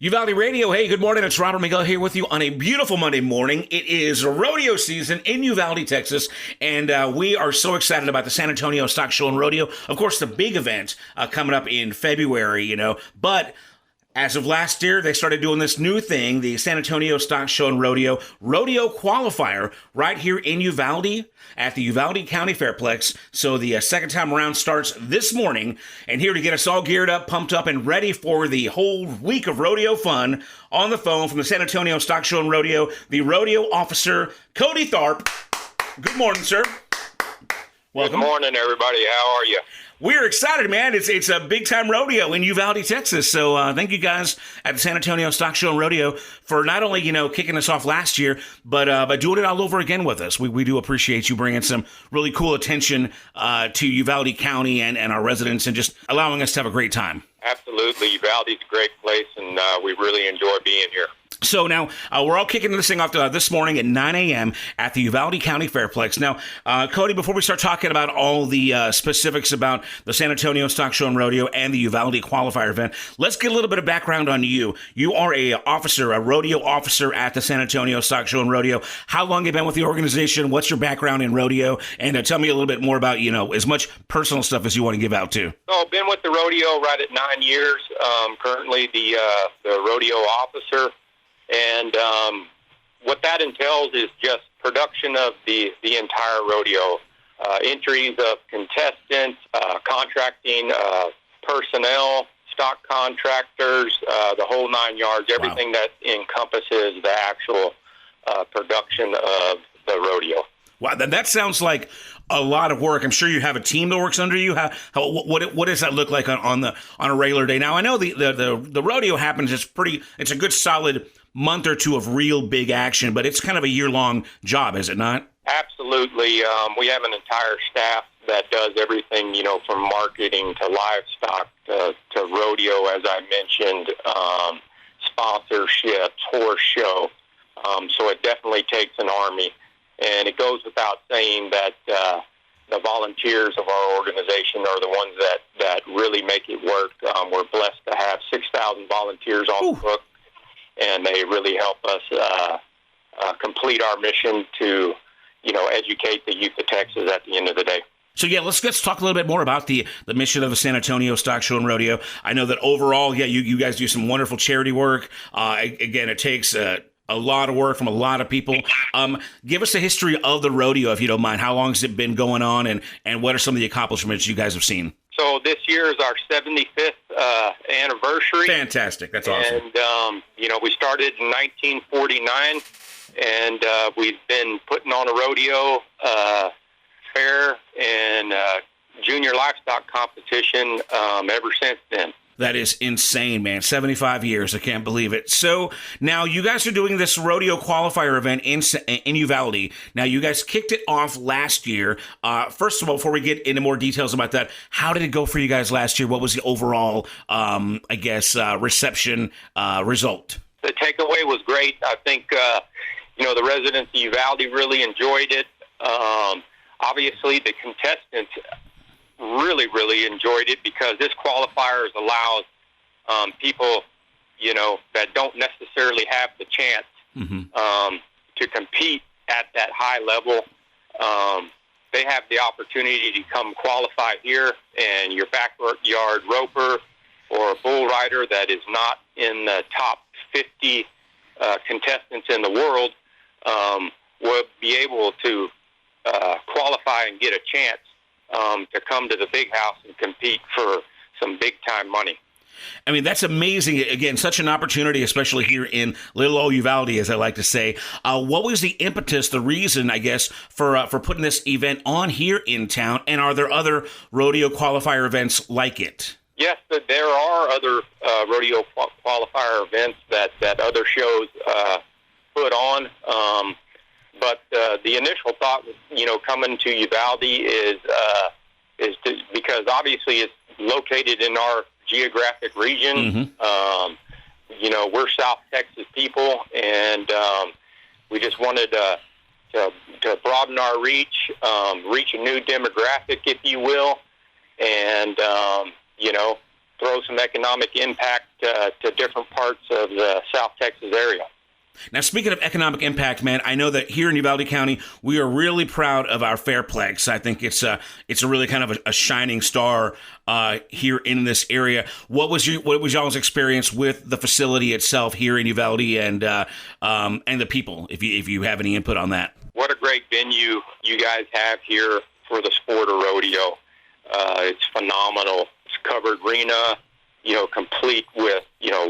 Uvalde Radio, hey, good morning. It's Robert Miguel here with you on a beautiful Monday morning. It is rodeo season in Uvalde, Texas, and we are so excited about the San Antonio Stock Show and Rodeo. Of course, the big event coming up in February, but as of last year, they started doing this new thing, the San Antonio Stock Show and Rodeo Qualifier, right here in Uvalde at the Uvalde County Fairplex. So the second time around starts this morning, and here to get us all geared up, pumped up, and ready for the whole week of rodeo fun, on the phone from the San Antonio Stock Show and Rodeo, the rodeo officer, Cody Tharp. Good morning, sir. Welcome. Good morning, everybody. How are you? We're excited, man. It's a big-time rodeo in Uvalde, Texas. So thank you guys at the San Antonio Stock Show and Rodeo for not only, kicking us off last year, but doing it all over again with us. We do appreciate you bringing some really cool attention to Uvalde County and our residents and just allowing us to have a great time. Absolutely. Uvalde's a great place, and we really enjoy being here. So now we're all kicking this thing off this morning at 9 a.m. at the Uvalde County Fairplex. Now, Cody, before we start talking about all the specifics about the San Antonio Stock Show and Rodeo and the Uvalde Qualifier event, let's get a little bit of background on you. You are a rodeo officer at the San Antonio Stock Show and Rodeo. How long have you been with the organization? What's your background in rodeo? And tell me a little bit more about, as much personal stuff as you want to give out too. So I've been with the rodeo right at 9 years. Currently the rodeo officer. And what that entails is just production of the entire rodeo, entries of contestants, contracting personnel, stock contractors, the whole 9 yards, everything that encompasses the actual production of the rodeo. Wow, that sounds like a lot of work. I'm sure you have a team that works under you. What does that look like on a regular day? Now, I know the rodeo happens. It's a good solid month or two of real big action, but it's kind of a year-long job, is it not? Absolutely. We have an entire staff that does everything, from marketing to livestock to rodeo, as I mentioned, sponsorships, horse show. So it definitely takes an army. And it goes without saying that the volunteers of our organization are the ones that really make it work. We're blessed to have 6,000 volunteers on the book, and they really help us complete our mission to, educate the youth of Texas at the end of the day. So, let's talk a little bit more about the mission of the San Antonio Stock Show and Rodeo. I know that overall, you guys do some wonderful charity work. Again, it takes a lot of work from a lot of people. Give us a history of the rodeo, if you don't mind. How long has it been going on, and what are some of the accomplishments you guys have seen? So this year is our 75th anniversary. Fantastic. That's awesome. And, we started in 1949, and we've been putting on a rodeo fair and junior livestock competition ever since then. That is insane, man. 75 years. I can't believe it. So now you guys are doing this rodeo qualifier event in Uvalde. Now, you guys kicked it off last year. First of all, before we get into more details about that, how did it go for you guys last year? What was the overall, reception result? The takeaway was great. I think, the residents of Uvalde really enjoyed it. Obviously, the contestants really, really enjoyed it because this qualifier allows people, that don't necessarily have the chance to compete at that high level. They have the opportunity to come qualify here, and your backyard roper or a bull rider that is not in the top 50 contestants in the world will be able to qualify and get a chance to come to the big house and compete for some big-time money. I mean, that's amazing. Again, such an opportunity, especially here in little old Uvalde, as I like to say. What was the impetus, the reason, I guess, for putting this event on here in town? And are there other rodeo qualifier events like it? Yes, there are other rodeo qualifier events that other shows put on. But the initial thought, coming to Uvalde is because obviously it's located in our geographic region. We're South Texas people, and we just wanted to broaden our reach a new demographic, if you will, and throw some economic impact to different parts of the South Texas area. Now, speaking of economic impact, man, I know that here in Uvalde County, we are really proud of our Fairplex. I think it's a really kind of a shining star here in this area. What was y'all's experience with the facility itself here in Uvalde and the people? If you have any input on that. What a great venue you guys have here for the sport of rodeo. It's phenomenal. It's covered arena, complete with,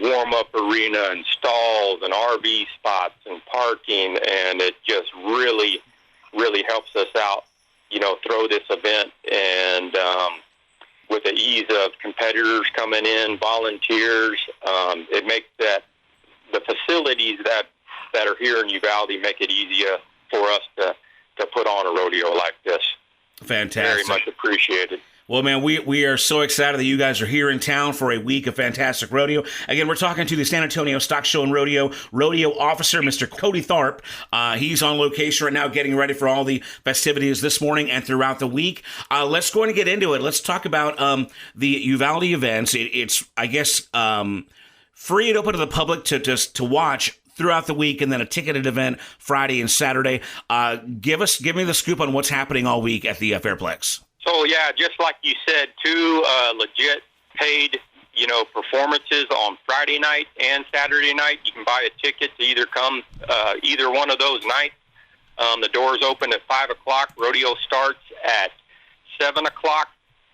warm-up arena and stalls and RV spots and parking, and it just really, really helps us out, throw this event, and with the ease of competitors coming in, volunteers, it makes that the facilities that are here in Uvalde make it easier for us to put on a rodeo like this. Fantastic. Very much appreciated. Well, man, we are so excited that you guys are here in town for a week of fantastic rodeo. Again, we're talking to the San Antonio Stock Show and Rodeo officer, Mr. Cody Tharp. He's on location right now getting ready for all the festivities this morning and throughout the week. Let's go and get into it. Let's talk about the Uvalde events. It's, I guess, free and open to the public to watch throughout the week, and then a ticketed event Friday and Saturday. Give me the scoop on what's happening all week at the Fairplex. So, yeah, just like you said, two legit paid, performances on Friday night and Saturday night. You can buy a ticket to either come either one of those nights. The doors open at 5 o'clock. Rodeo starts at 7 o'clock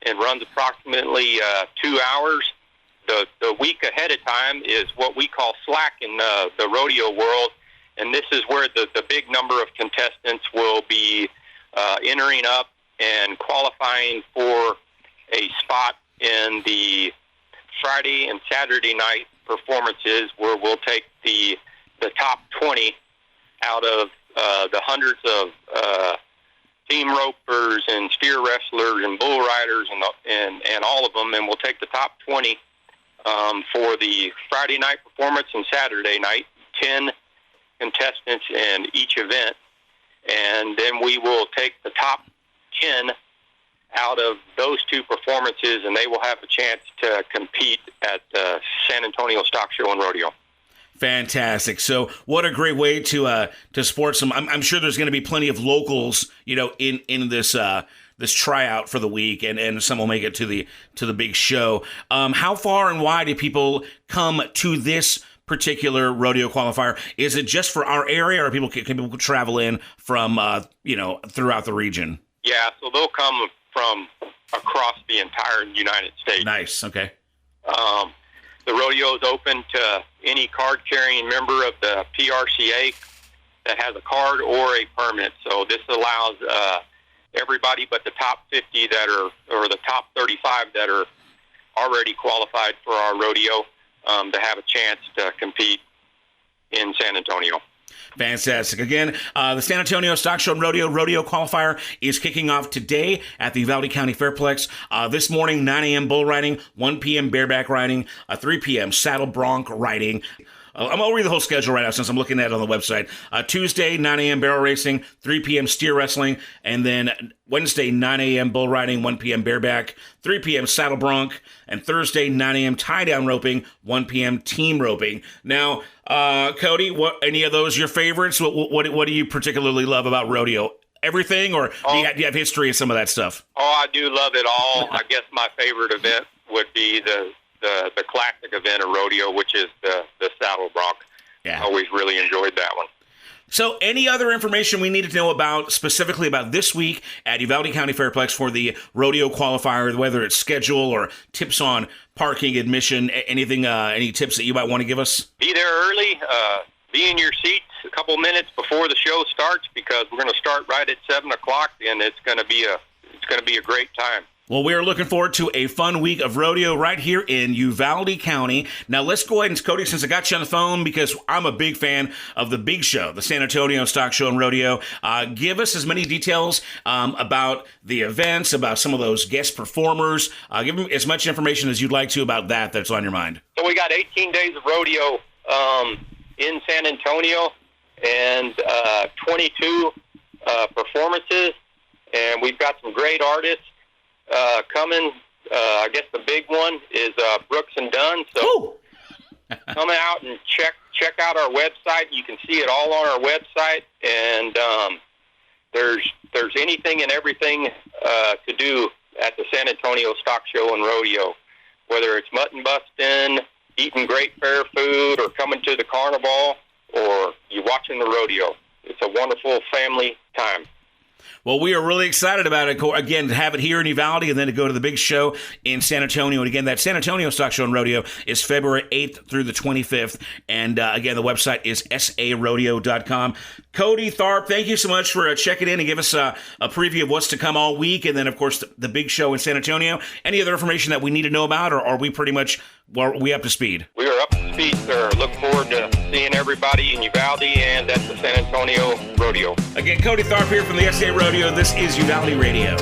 and runs approximately 2 hours. The week ahead of time is what we call slack in the rodeo world, and this is where the big number of contestants will be entering up and qualifying for a spot in the Friday and Saturday night performances, where we'll take the top 20 out of the hundreds of team ropers and steer wrestlers and bull riders and all of them, and we'll take the top 20 for the Friday night performance and Saturday night, 10 contestants in each event, and then we will take the top 10 out of those two performances, and they will have a chance to compete at the San Antonio Stock Show and Rodeo. Fantastic. So what a great way to support some. I'm sure there's going to be plenty of locals, in this this tryout for the week, and some will make it to the big show. How far and wide do people come to this particular rodeo qualifier? Is it just for our area, or can people travel in from throughout the region? Yeah, so they'll come from across the entire United States. Nice. Okay. The rodeo is open to any card-carrying member of the PRCA that has a card or a permit. So this allows everybody but the top 50 or the top 35 that are already qualified for our rodeo to have a chance to compete in San Antonio. Fantastic. Again, the San Antonio Stock Show and Rodeo Qualifier is kicking off today at the Uvalde County Fairplex. This morning, 9 a.m. bull riding, 1 p.m. bareback riding, 3 p.m. saddle bronc riding. I'll read the whole schedule right now since I'm looking at it on the website. Tuesday, 9 a.m. barrel racing, 3 p.m. steer wrestling, and then Wednesday, 9 a.m. bull riding, 1 p.m. bareback, 3 p.m. saddle bronc, and Thursday, 9 a.m. tie-down roping, 1 p.m. team roping. Now, Cody, what any of those your favorites? What do you particularly love about rodeo? Everything, or do you have history of some of that stuff? Oh, I do love it all. I guess my favorite event would be the classic event of rodeo, which is the saddle bronc. Yeah. I always really enjoyed that one. So any other information we need to know about, specifically about this week at Uvalde County Fairplex for the rodeo qualifier, whether it's schedule or tips on parking, admission, anything, any tips that you might want to give us? Be there early. Be in your seats a couple minutes before the show starts, because we're going to start right at 7 o'clock, and it's going to be a great time. Well, we are looking forward to a fun week of rodeo right here in Uvalde County. Now, let's go ahead and, Cody, since I got you on the phone, because I'm a big fan of the big show, the San Antonio Stock Show and Rodeo. Give us as many details about the events, about some of those guest performers. Give them as much information as you'd like to about that's on your mind. So we got 18 days of rodeo in San Antonio, and 22 performances, and we've got some great artists coming I guess the big one is Brooks and Dunn. So come out and check out our website. You can see it all on our website, and there's anything and everything to do at the San Antonio Stock Show and Rodeo, whether it's mutton busting, eating great fair food, or coming to the carnival, or you watching the rodeo. It's a wonderful family time. Well, we are really excited about it. Again, to have it here in Uvalde and then to go to the big show in San Antonio. And again, that San Antonio Stock Show and Rodeo is February 8th through the 25th. And again, the website is sarodeo.com. Cody Tharp, thank you so much for checking in and give us a preview of what's to come all week. And then, of course, the big show in San Antonio. Any other information that we need to know about, or are we pretty much we up to speed? We are up to speed, sir. Look forward to seeing everybody in Uvalde and at the San Antonio Rodeo. Again, Cody Tharp here from the SA Rodeo. This is Uvalde Radio.